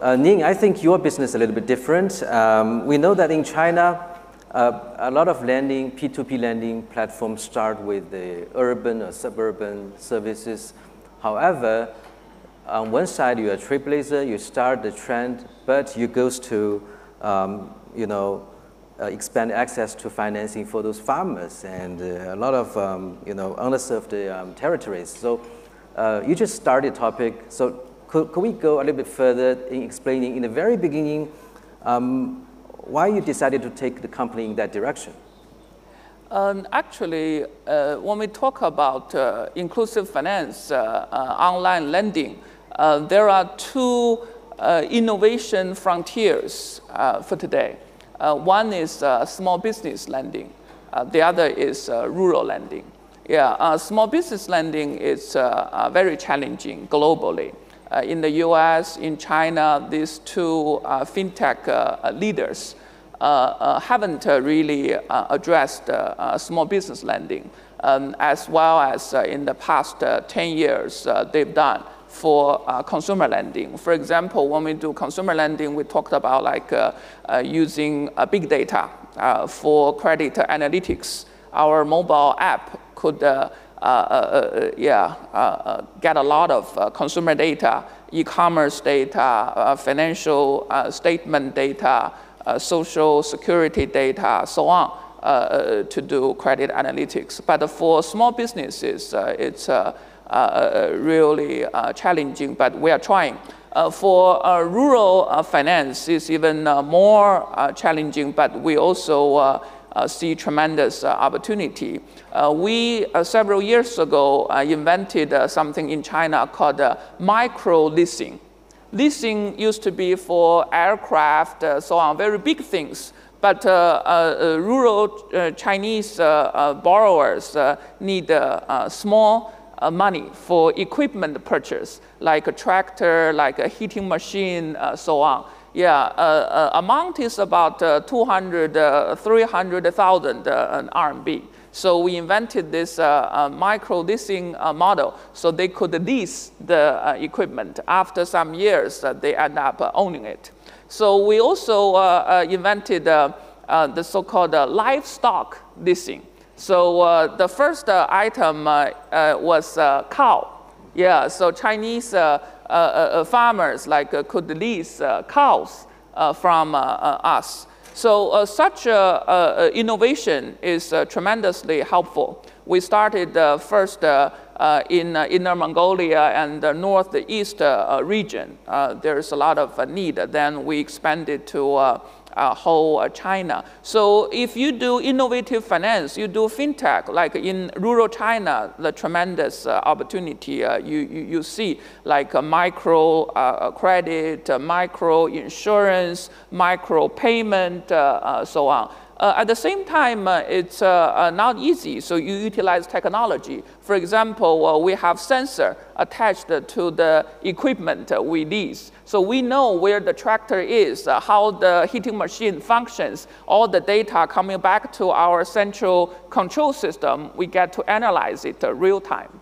Ning, I think your business is a little bit different. We know that in China, a lot of lending, P2P lending platforms start with the urban or suburban services. However, on one side, you're a trailblazer, you start the trend, but you go to, expand access to financing for those farmers and a lot of, underserved territories. So you just started the topic. So could we go a little bit further in explaining in the very beginning why you decided to take the company in that direction? Actually, when we talk about inclusive finance, online lending, there are two innovation frontiers for today. One is small business lending. The other is rural lending. Yeah, small business lending is very challenging globally. In the US, in China, these two fintech leaders haven't really addressed small business lending as well as in the past 10 years they've done for consumer lending. For example, when we do consumer lending, we talked about like using big data for credit analytics. Our mobile app could get a lot of consumer data, e-commerce data, financial statement data, social security data, so on, to do credit analytics. But for small businesses, it's really challenging, but we are trying. For rural finance, it's even more challenging, but we also see tremendous opportunity. We, several years ago, invented something in China called micro leasing. Leasing used to be for aircraft, so on, very big things. But rural Chinese borrowers need small money for equipment purchase, like a tractor, like a heating machine, so on. Yeah, amount is about 200, 300,000 RMB. So we invented this micro leasing model so they could lease the equipment. After some years, they end up owning it. So we also invented the so-called livestock leasing. So the first item was cow. Yeah, so Chinese farmers could lease cows from us. So such innovation is tremendously helpful. We started first in Inner Mongolia and the northeast region. There's a lot of need. Then we expanded to whole China. So if you do innovative finance, you do fintech, like in rural China, the tremendous opportunity you see, like micro credit, micro insurance, micro payment, so on. At the same time, it's not easy, so you utilize technology. For example, we have sensor attached to the equipment we lease. So we know where the tractor is, how the heating machine functions, all the data coming back to our central control system, we get to analyze it real time.